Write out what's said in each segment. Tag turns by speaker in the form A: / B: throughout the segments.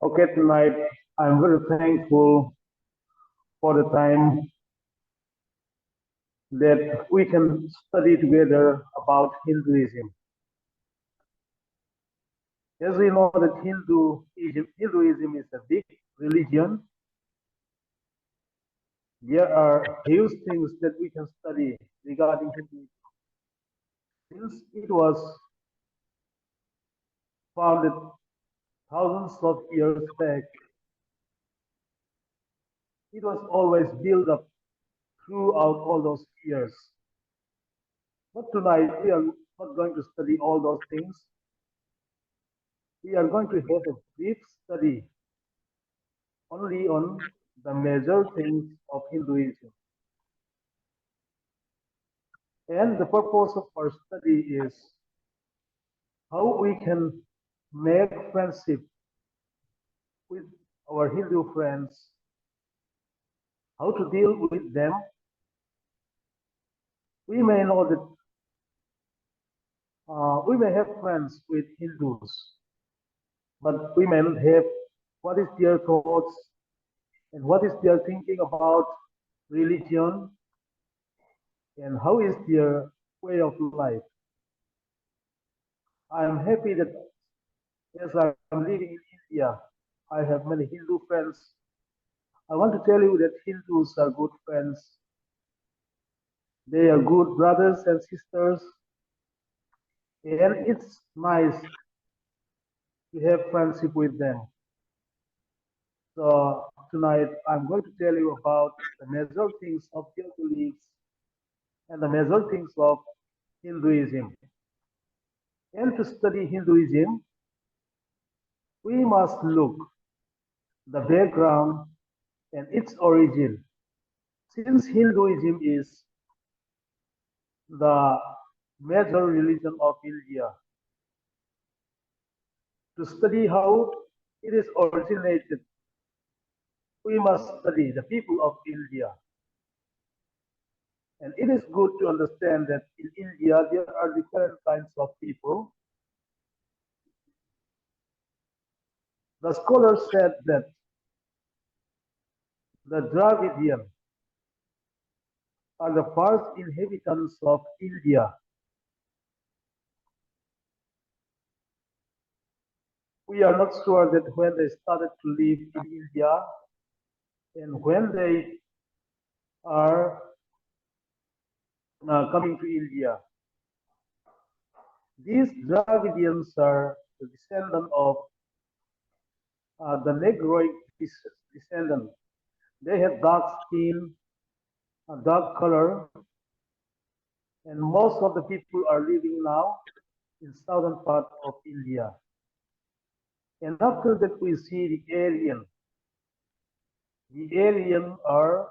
A: Okay, tonight I'm very thankful for the time that we can study together about Hinduism. As we know that Hinduism is a big religion, there are huge things that we can study regarding Hinduism. Since it was founded thousands of years back, it was always built up throughout all those years. But tonight we are not going to study all those things. We are going to have a brief study only on the major things of Hinduism. And the purpose of our study is how we can make friendship with our Hindu friends, how to deal with them. We may know that we may have friends with Hindus, but we may not have what is their thoughts and what is their thinking about religion and how is their way of life. I am happy that as I'm living in India, I have many Hindu friends. I want to tell you that Hindus are good friends. They are good brothers and sisters, and it's nice to have friendship with them. So tonight I'm going to tell you about the major things of their beliefs and the major things of Hinduism. And to study Hinduism, we must look the background and its origin. Since Hinduism is the major religion of India, to study how it is originated, we must study the people of India. And it is good to understand that in India there are different kinds of people. The scholars said that the Dravidian are the first inhabitants of India. We are not sure that when they started to live in India and when they are coming to India. These Dravidians are the descendant of the Negroid descendant. They have dark skin, a dark color, and most of the people are living now in southern part of India. And after that, we see the Aryan. The Aryan are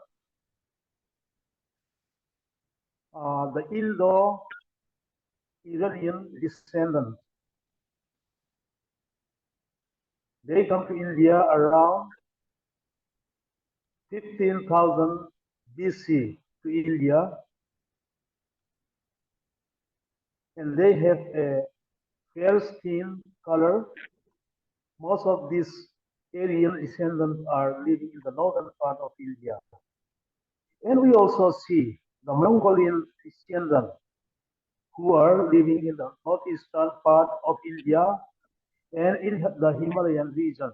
A: the Indo-Iranian descendant. They come to India around 15,000 BC to India, and they have a fair skin color. Most of these Aryan descendants are living in the northern part of India. And we also see the Mongolian descendants who are living in the northeastern part of India and in the Himalayan region.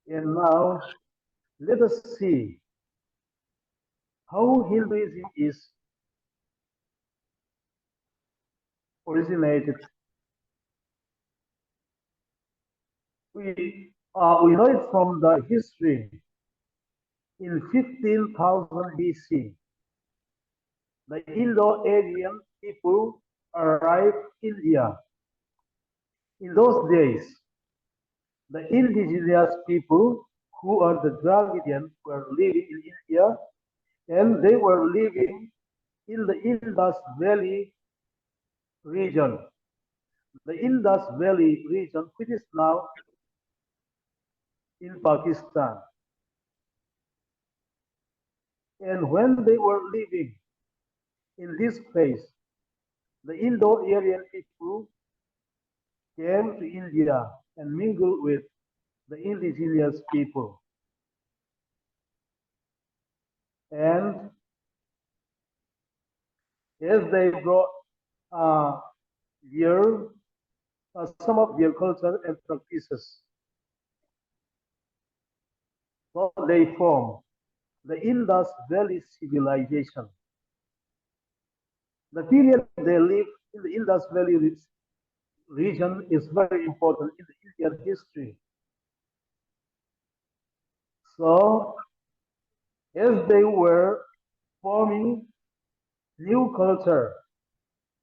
A: And now let us see how Hinduism is originated. We know it from the history. In 15,000 BC, the Indo-Aryan people arrived in India. In those days, the indigenous people who are the Dravidians were living in India, and they were living in the Indus Valley region. The Indus Valley region, which is now in Pakistan. And when they were living in this place, the Indo-Aryan people came to India and mingle with the indigenous people. And as they brought uh, their, some of their culture and practices, so they form the Indus Valley civilization. The period they lived in the Indus Valley region is very important in the Indian history. So, as they were forming new culture,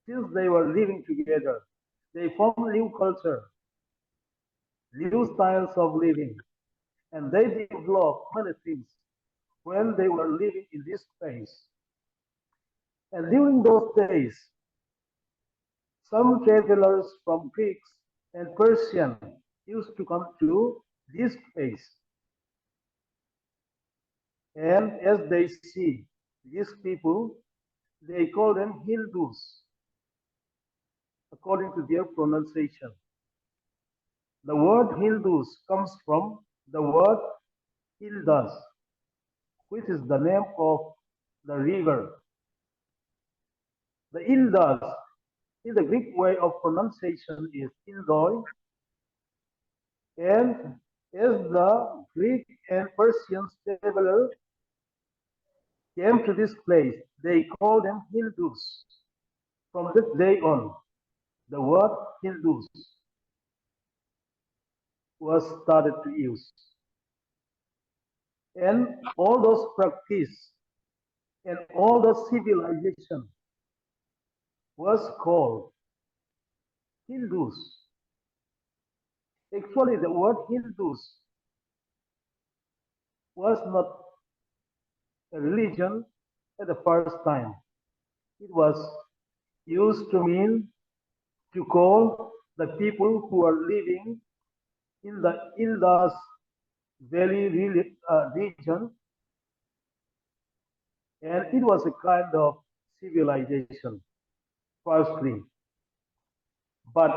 A: since they were living together, they formed new culture, new styles of living, and they developed many things when they were living in this place. And during those days, some travelers from Greeks and Persian used to come to this place. And as they see these people, they call them Hindus, according to their pronunciation. The word Hindus comes from the word Indus, which is the name of the river. The Indus, in the Greek way of pronunciation, is Indoi, and as the Greek and Persian traveler came to this place, they called them Hindus. From that day on, the word Hindus was started to use. And all those practice and all the civilization was called Hindus. Actually, the word Hindus was not a religion at the first time. It was used to mean to call the people who are living in the Indus Valley region, and it was a kind of civilization, firstly. But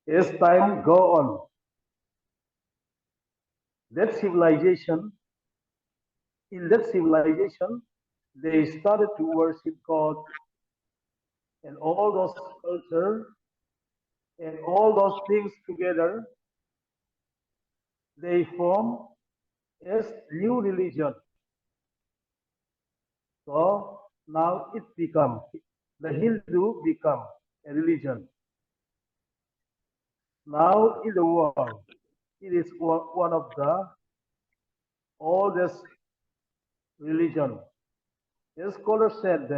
A: as time go on, that civilization, in that civilization, they started to worship God and all those culture and all those things together, they form as new religion. So now it become the Hindu become a religion. Now in the world, it is one of the oldest religion. Some scholars said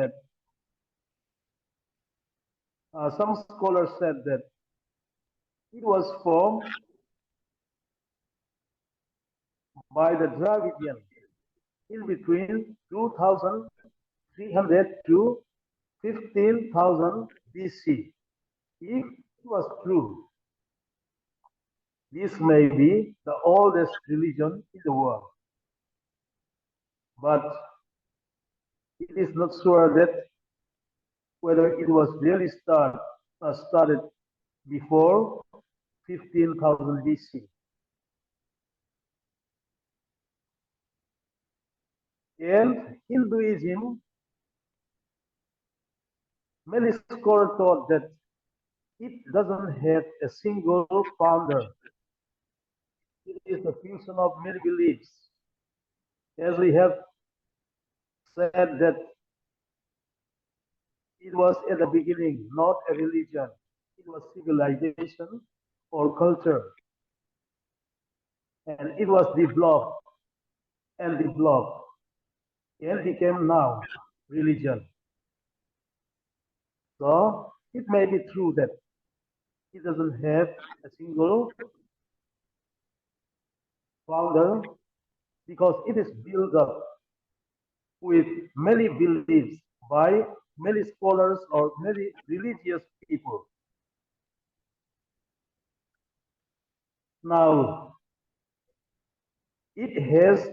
A: that it was formed by the Dravidian in between 2300 to 15,000 BC. If it was true, this may be the oldest religion in the world, but it is not sure that whether it was really started before 15,000 BC. And Hinduism, many scholars thought that it doesn't have a single founder. It is a fusion of many beliefs. As we have said that it was at the beginning not a religion, it was civilization or culture. And it was developed and became now religion. So it may be true that it doesn't have a single founder because it is built up with many beliefs by many scholars or many religious people. Now, it has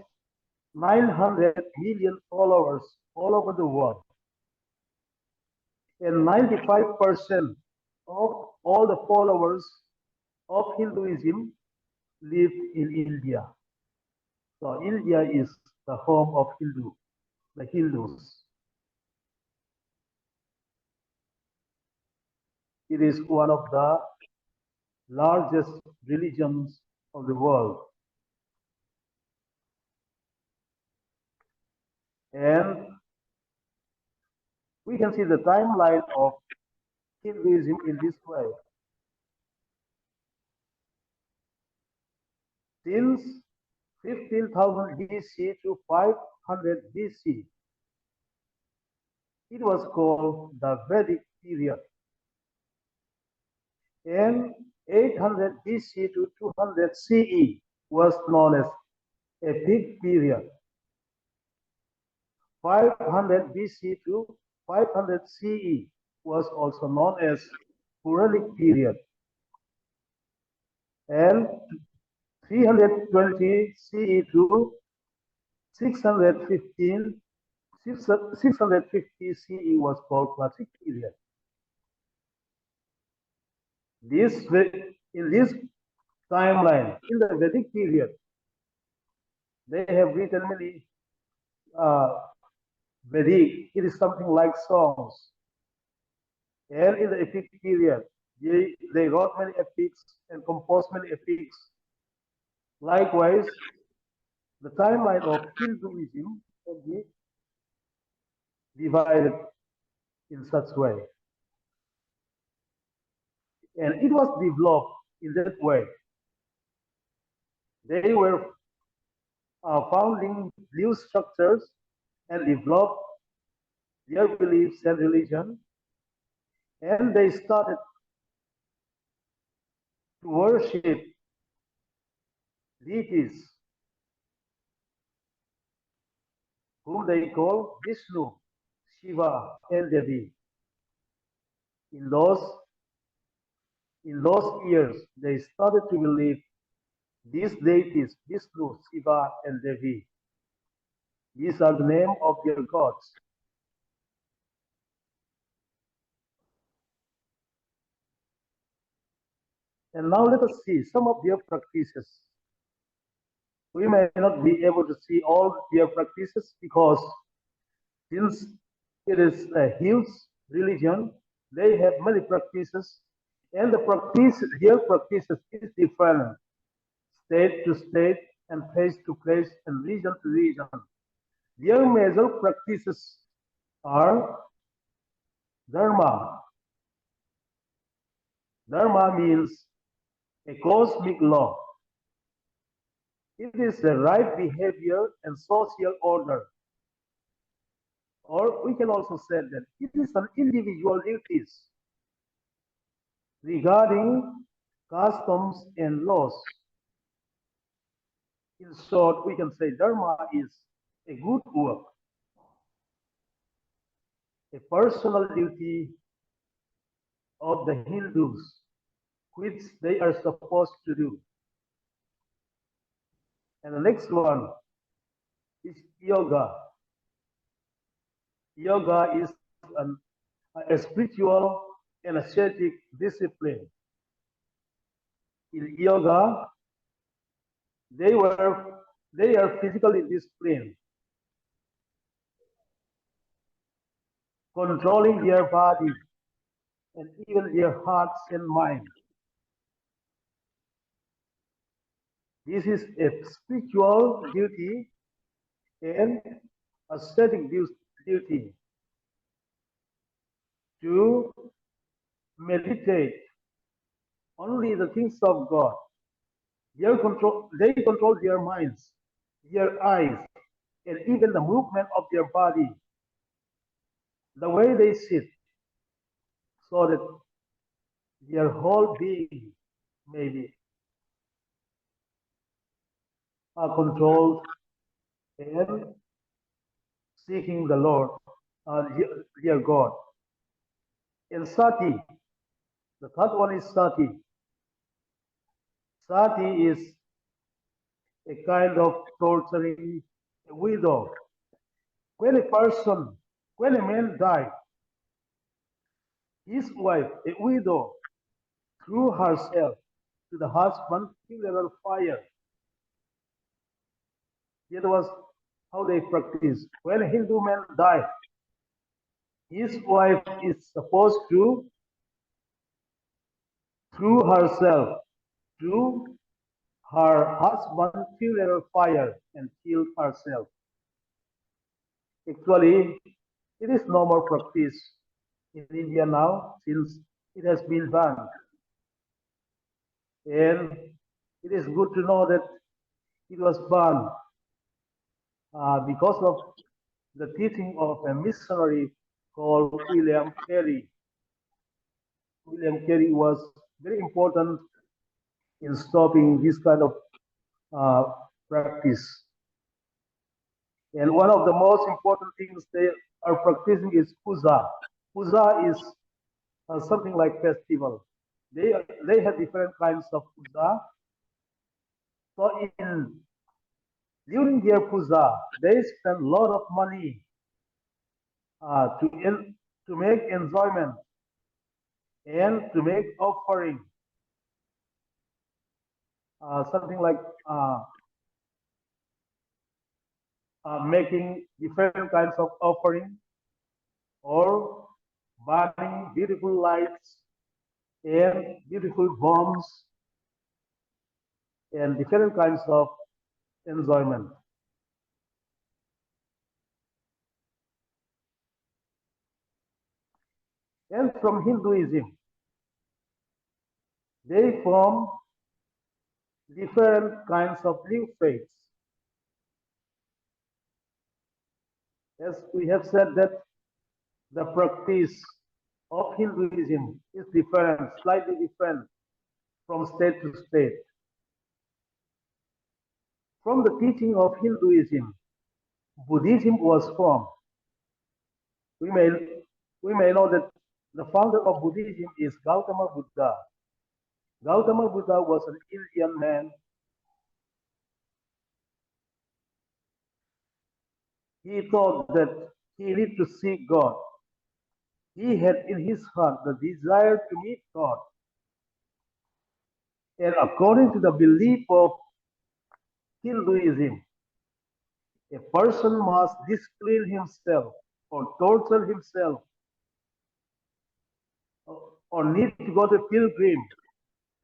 A: 900 million followers all over the world. and 95% of all the followers of Hinduism live in India. So India is the home of the Hindus. It is one of the largest religions of the world. And we can see the timeline of Hinduism in this way. Since 15,000 BC to 500 BC, it was called the Vedic period. And 800 BC to 200 CE was known as Epic period. 500 BC to 500 CE was also known as Puranic period. And 320 CE to 650 CE was called Classic period. In this timeline, in the Vedic period, they have written many Vedic. It is something like songs. And in the epic period, they wrote many epics and composed many epics. Likewise, the timeline of Hinduism can be divided in such way. And it was developed in that way. They were founding new structures and developed their beliefs and religion. And they started to worship deities whom they call Vishnu, Shiva, and Devi. In those years, they started to believe these deities, Vishnu, Shiva, and Devi. These are the name of their gods. And now let us see some of their practices. We may not be able to see all their practices because since it is a huge religion, they have many practices, and their practices is different, state to state, and place to place, and region to region. Their major practices are dharma. Dharma means a cosmic law. It is the right behavior and social order. Or we can also say that it is an individual duties regarding customs and laws. In short, we can say dharma is a good work, a personal duty of the Hindus, which they are supposed to do. And the next one is yoga. Yoga is a spiritual and ascetic discipline. In yoga, they are physically disciplined, controlling their body and even their hearts and mind. This is a spiritual duty and ascetic duty to meditate only the things of God. They control their minds, their eyes, and even the movement of their body, the way they sit, so that their whole being may be controlled and seeking the Lord, their God. And sati, the third one is sati. Sati is a kind of torturing a widow. When a man died, His wife, a widow, threw herself to the husband's funeral fire. That was how they practiced. When a Hindu man died, his wife is supposed to throw herself to her husband's funeral fire and kill herself. Actually, it is no more practice in India now since it has been banned. And it is good to know that it was banned because of the teaching of a missionary called William Carey. William Carey was very important in stopping this kind of uh, practice. And one of the most important things they are practicing is puja. Puja is something like festival. They have different kinds of puja. So in during their puja, they spend a lot of money uh, to to make enjoyment and to make offering, something like making different kinds of offering or burning beautiful lights and beautiful bombs and different kinds of enjoyment. And from Hinduism, they form different kinds of new faiths. As we have said that the practice of Hinduism is different, slightly different from state to state. From the teaching of Hinduism, Buddhism was formed. We may, we may know that the founder of Buddhism is Gautama Buddha. Gautama Buddha was an Indian man. He thought that he needed to seek God. He had in his heart the desire to meet God. And according to the belief of Hinduism, a person must discipline himself or torture himself or need to go to pilgrim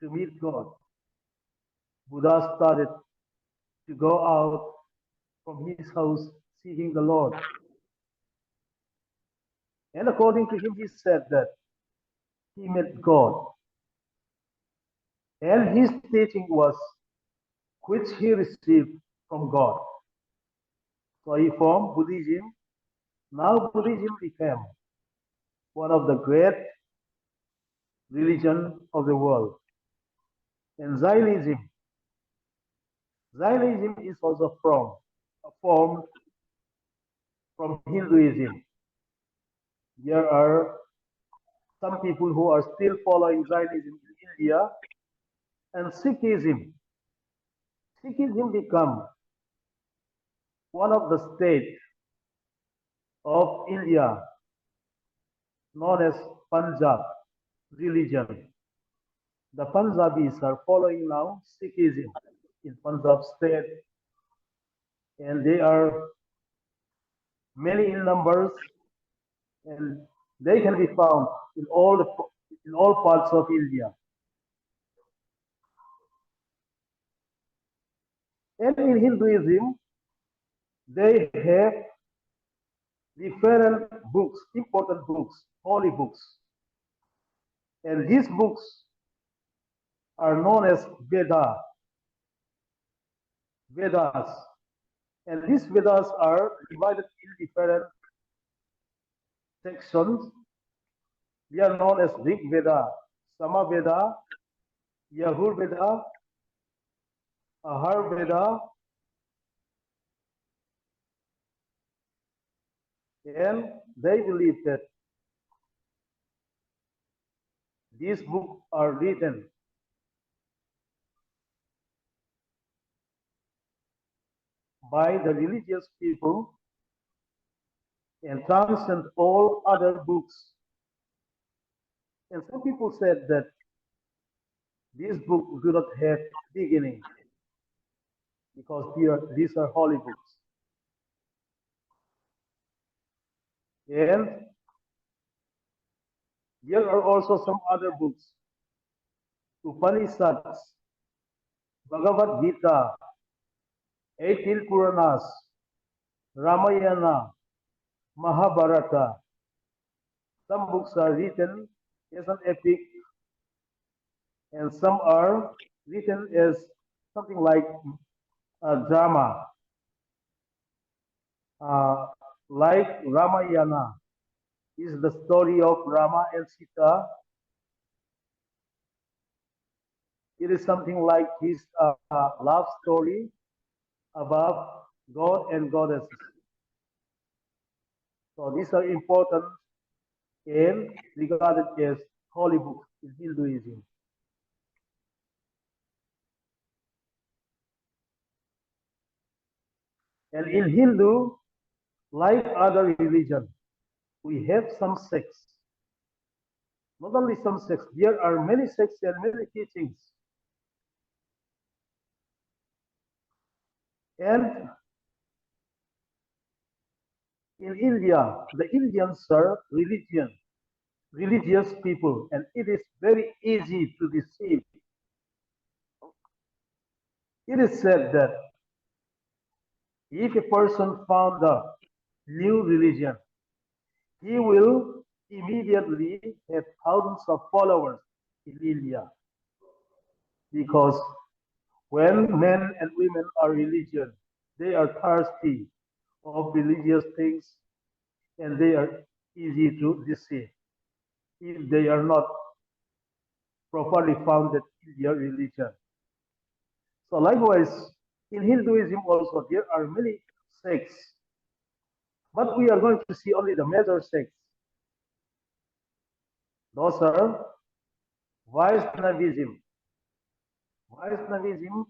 A: to meet God. Buddha started to go out from his house seeking the Lord. And according to him, he said that he met God. And his teaching was which he received from God. So he formed Buddhism. Now Buddhism became one of the great religion of the world. And Zionism is also formed from Hinduism. There are some people who are still following Zionism in India, and Sikhism. Sikhism become one of the states of India known as Punjab religion. The Punjabis are following now Sikhism in Punjab state, and they are many in numbers, and they can be found in all parts of India. And in Hinduism, they have different books, important books, holy books, and these books are known as Vedas, and these Vedas are divided in different sections. They are known as Rig Veda, Sama Veda, Yajur Veda, Ahar Veda, and they believe that these books are written by the religious people and transcend all other books And some people said that these books do not have beginning because these are holy books. And there are also some other books, Upanishads, Bhagavad Gita, 18 Puranas, Ramayana, Mahabharata. Some books are written as an epic, and some are written as something like a drama, uh, like Ramayana is the story of Rama and Sita. It is something like his love story about God and goddesses. So these are important and regarded as holy books in Hinduism. And in Hindu, like other religion, we have some sects. Not only some sects, there are many sects and many teachings. And in India, the Indians are religious people, and it is very easy to deceive. It is said that if a person found a new religion, he will immediately have thousands of followers in India because when men and women are religious, they are thirsty of religious things and they are easy to deceive if they are not properly founded in their religion. So likewise, in Hinduism also there are many sects, but we are going to see only the major sects. Those are Vaishnavism. Vaishnavism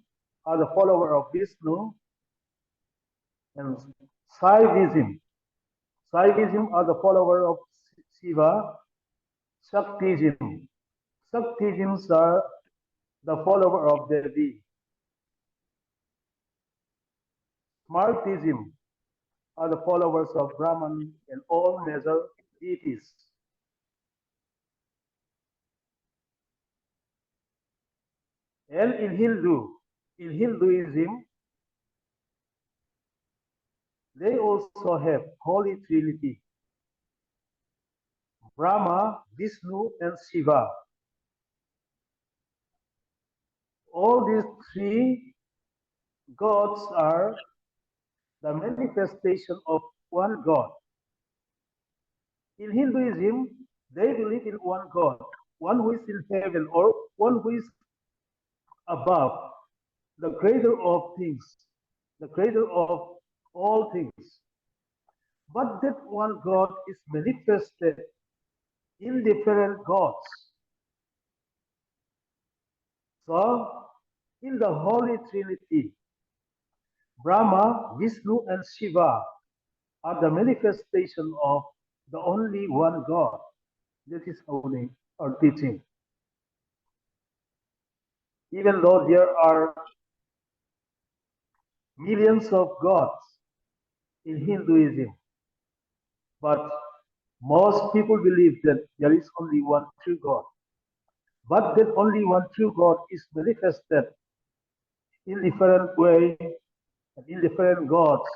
A: are the follower of Vishnu, and Saivism. Saivism are the follower of Shiva. Shaktism. Shaktisms are the follower of Devi. Smartism are the followers of Brahman and all major deities. And in Hinduism, they also have Holy Trinity, Brahma, Vishnu, and Shiva. All these three gods are the manifestation of one God. In Hinduism, they believe in one God, one who is in heaven or one who is above, the creator of things, the creator of all things. But that one God is manifested in different gods. So, in the Holy Trinity, Brahma, Vishnu, and Shiva are the manifestation of the only one God. That is only our teaching. Even though there are millions of gods in Hinduism, but most people believe that there is only one true God. But that only one true God is manifested in different way and in different gods.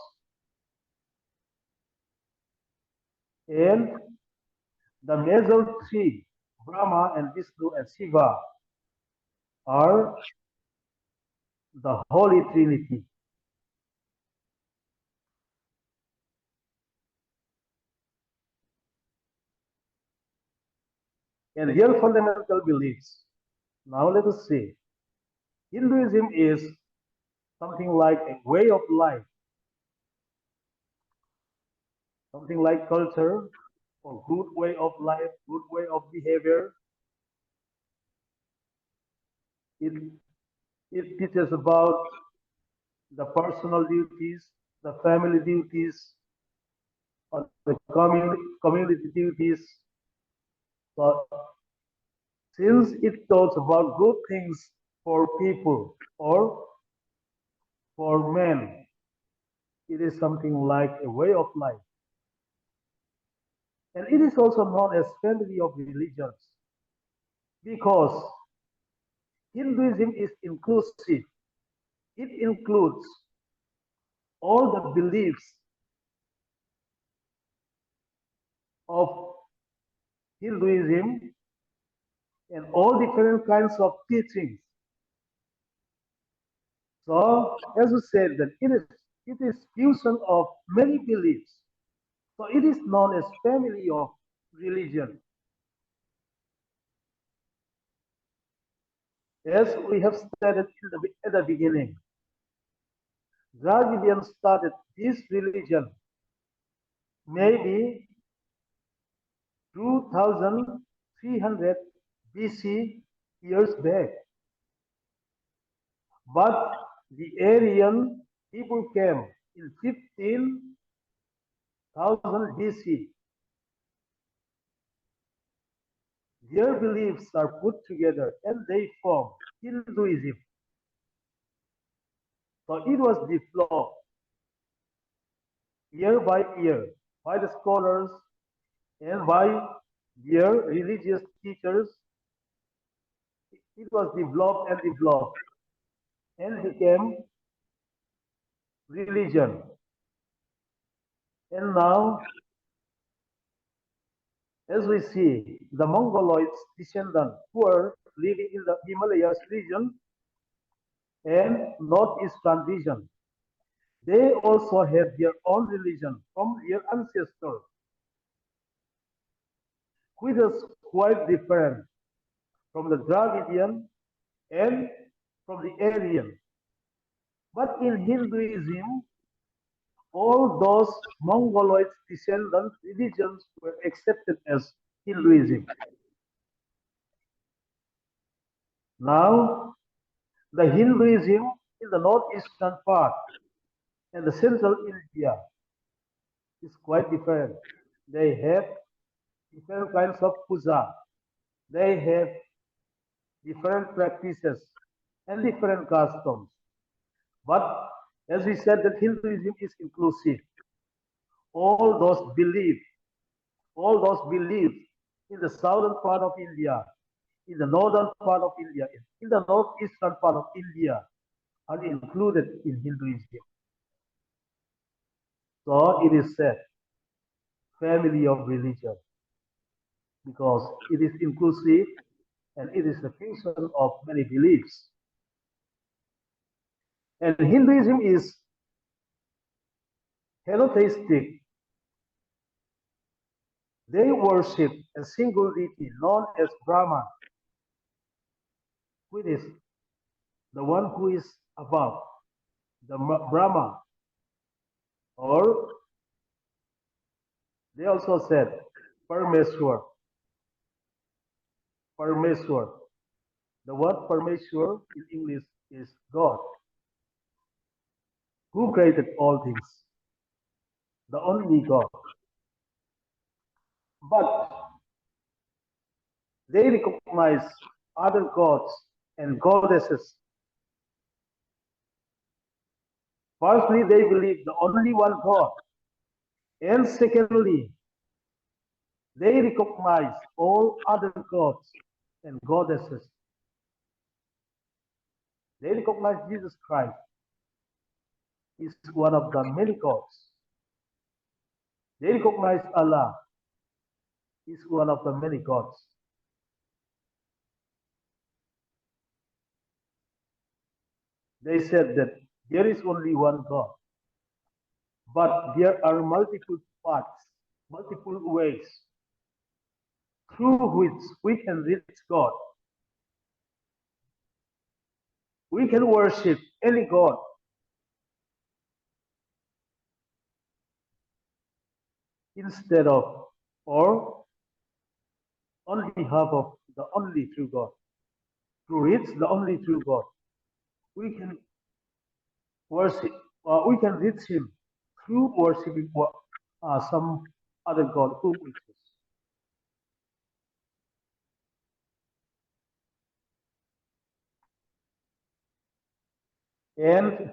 A: And the major three, Brahma and Vishnu and Shiva, are the Holy Trinity. And their fundamental beliefs. Now let us see. Hinduism is something like a way of life, something like culture or good way of life, good way of behavior. It, it teaches about the personal duties, the family duties, or the community duties. So since it talks about good things for people or for men. It is something like a way of life. And it is also known as family of religions because Hinduism is inclusive. It includes all the beliefs of Hinduism and all different kinds of teachings. So, as we said, that it is fusion of many beliefs. So it is known as family of religion. As we have stated at the beginning, Dravidians started this religion maybe 2300 BC years back. But the Aryan people came in 15,000 BC. Their beliefs are put together and they form Hinduism. So it was developed year by year by the scholars and by their religious teachers. It was developed and became religion. And now, as we see, the Mongoloid descendants who are living in the Himalayas region and northeastern region, they also have their own religion from their ancestors, which is quite different from the Dravidian and from the Aryan. But in Hinduism, all those Mongoloid descendant religions were accepted as Hinduism. Now, the Hinduism in the northeastern part and the central India is quite different. They have different kinds of puja. They have different practices and different customs. But as we said, that Hinduism is inclusive. All those beliefs, all those beliefs in the southern part of India, in the northern part of India, in the northeastern part of India, are included in Hinduism. So it is said, family of religion, because it is inclusive and it is a fusion of many beliefs. And Hinduism is henotheistic. They worship a single deity known as Brahman, which is the one who is above, the Brahma, or they also said Parameswar. Parameswar. The word Parameswar in English is God, who created all things, the only God. But they recognize other gods and goddesses. Firstly, they believe the only one God. And secondly, they recognize all other gods and goddesses. They recognize Jesus Christ is one of the many gods. They recognize Allah is one of the many gods. They said that there is only one God, but there are multiple paths, multiple ways through which we can reach God. We can worship any God. Instead of or on behalf of the only true God. To reach the only true God, we can worship, we can reach Him through worshiping some other God who wishes. And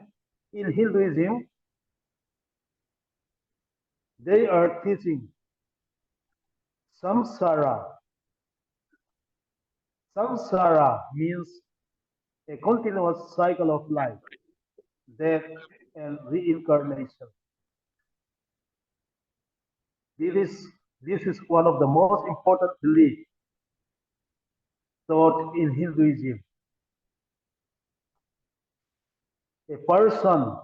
A: in Hinduism, they are teaching samsara. Samsara means a continuous cycle of life, death, and reincarnation. This is, this is one of the most important beliefs taught in Hinduism. A person,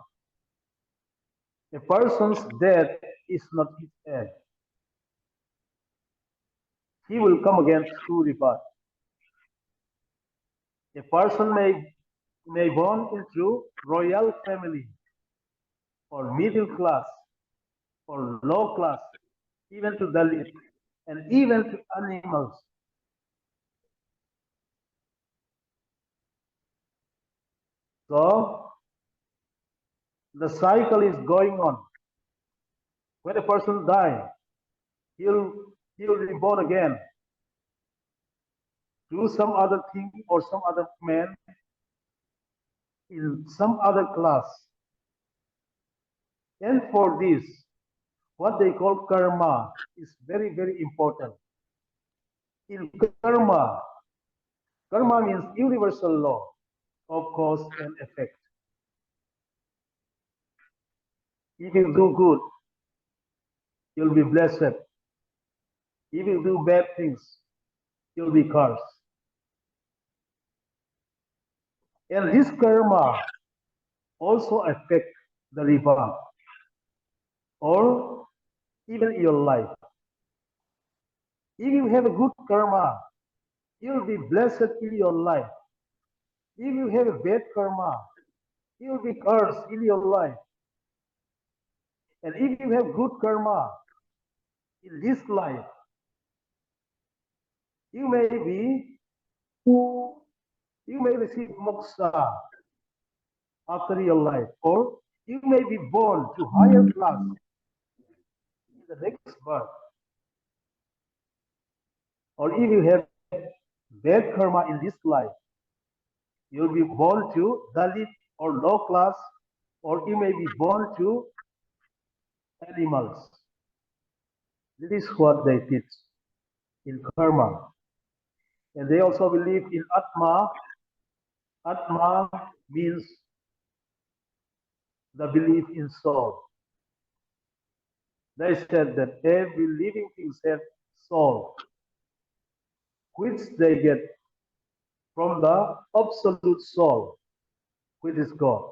A: a person's death is not his end. He will come again through rebirth. A person may born into royal family or middle class or low class, even to Dalit, and even to animals. So the cycle is going on. When a person dies, he'll he'll be born again, do some other thing or some other man in some other class. And for this, what they call karma is very, very important. In karma, karma means universal law of cause and effect. If you do good, you'll be blessed. If you do bad things, you'll be cursed. And this karma also affects the rebirth or even your life. If you have a good karma, you'll be blessed in your life. If you have a bad karma, you'll be cursed in your life. And if you have good karma in this life, you may be you may receive moksha after your life, or you may be born to higher class in the next birth. Or if you have bad karma in this life, you'll be born to Dalit or low class, or you may be born to animals. This is what they teach in karma. And they also believe in Atma. Atma means the belief in soul. They said that every living thing has soul, which they get from the absolute soul, which is God.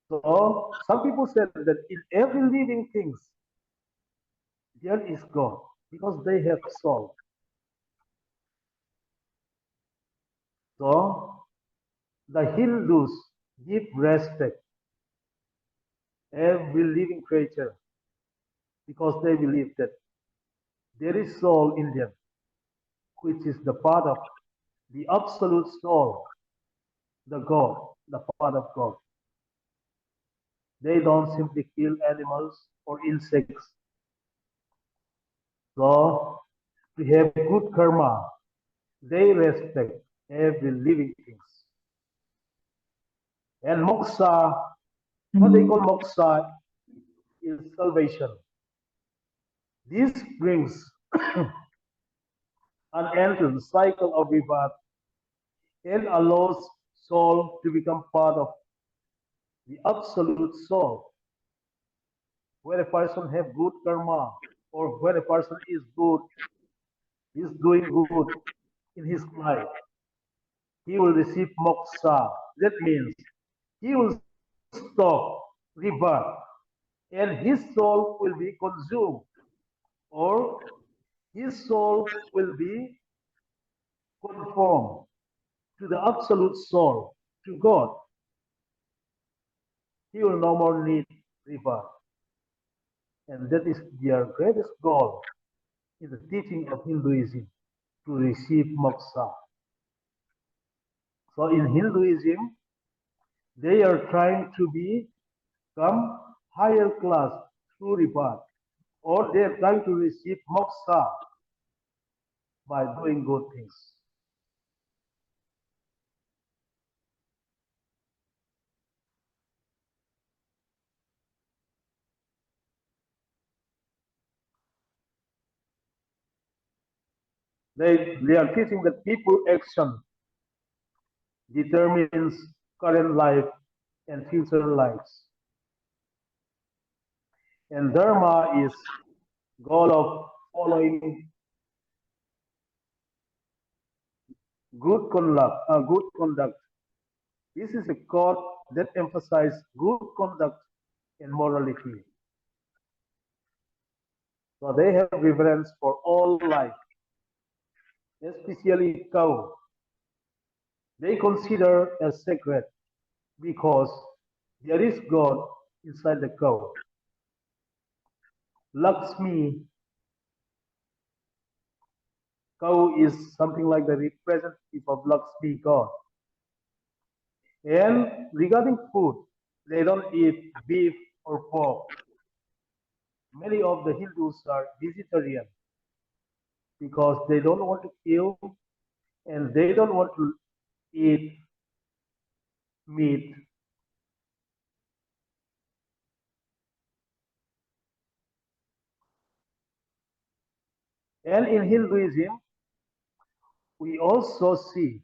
A: So some people said that in every living thing there is God because they have soul. So the Hindus give respect every living creature because they believe that there is soul in them, which is the part of the absolute soul, the God, the part of God. They don't simply kill animals or insects. So to have good karma, they respect every living thing. And moksha, what they call moksha is salvation. This brings an end to the cycle of rebirth and allows soul to become part of the absolute soul. When a person have good karma, or when a person is good, is doing good in his life, he will receive moksha. That means he will stop rebirth and his soul will be consumed, or his soul will be conformed to the absolute soul, to God. He will no more need rebirth. And that is their greatest goal in the teaching of Hinduism, to receive moksha. So in Hinduism, they are trying to become higher class through rebirth, or they are trying to receive moksha by doing good things. They are teaching that people action determines current life and future lives. And Dharma is goal of following good conduct. This is a code that emphasizes good conduct and morality. So they have reverence for all life, especially cow. They consider as sacred because there is God inside the cow. Lakshmi, cow is something like the representative of Lakshmi God. And regarding food, they don't eat beef or pork. Many of the Hindus are vegetarian because they don't want to kill and they don't want to eat meat. And in Hinduism, we also see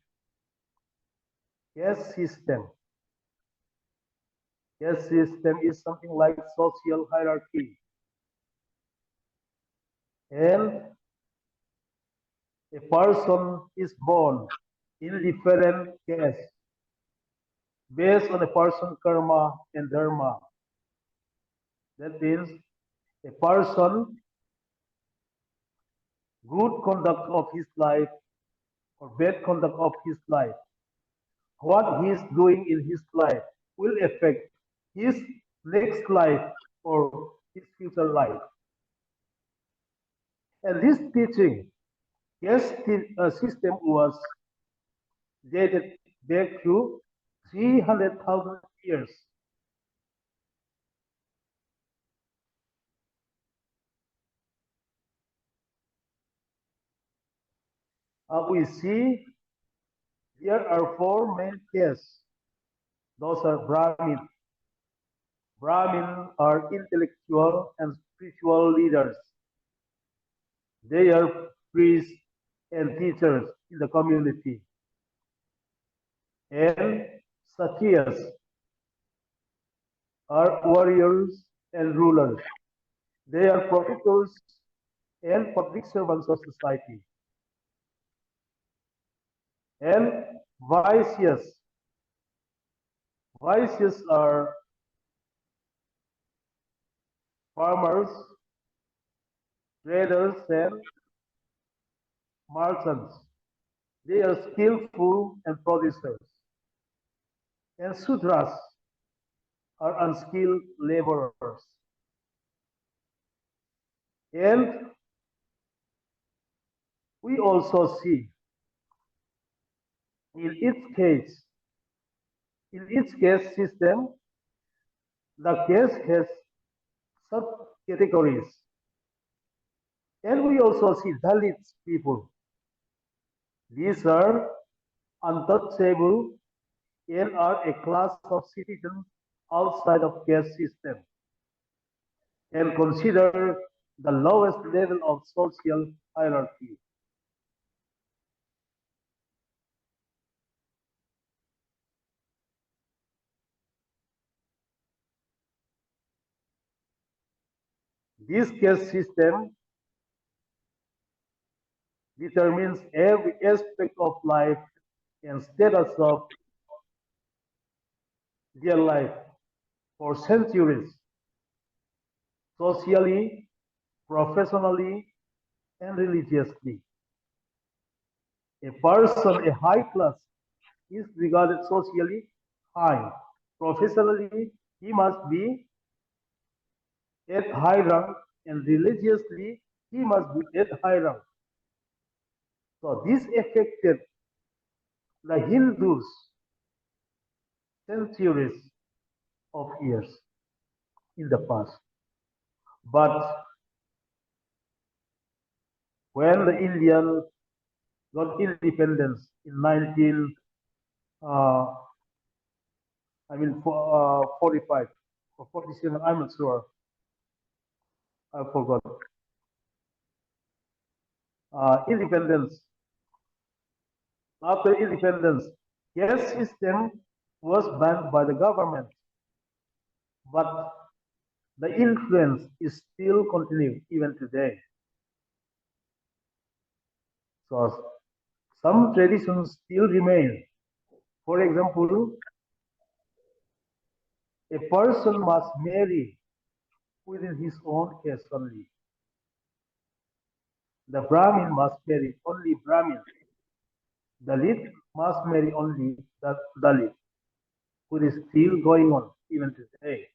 A: caste system. Caste system is something like social hierarchy. And a person is born in different caste based on a person's karma and dharma. That means a person good conduct of his life or bad conduct of his life, what he is doing in his life will affect his next life or his future life. And this teaching, yes, system was dated back to 300,000 years. We see there are four main castes. Those are Brahmin. Brahmin are intellectual and spiritual leaders. They are priests and teachers in the community. And Sakyas are warriors and rulers. They are protectors and public servants of society. And Vaisyas. Vaisyas are farmers, traders, and merchants. They are skillful and producers. And Sudras are unskilled laborers. And we also see in each case, system, the case has subcategories. And we also see Dalit people. These are untouchable and are a class of citizens outside of caste system and considered the lowest level of social hierarchy. This caste system determines every aspect of life and status of their life for centuries, socially, professionally, and religiously. A person, a high class, is regarded socially high. Professionally, he must be at high rank, and religiously, he must be at high rank. So this affected the Hindus centuries of years in the past. But when the Indian got independence in 19, uh, 45 or 47, I'm not sure. I forgot. independence. After independence, caste system was banned by the government, but the influence is still continuing even today. So some traditions still remain. For example, a person must marry within his own caste only. The Brahmin must marry only Brahmin. Dalit must marry only the Dalit, which is still going on even today.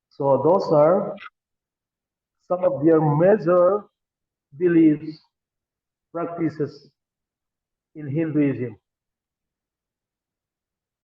A: So those are some of their major beliefs, practices in Hinduism.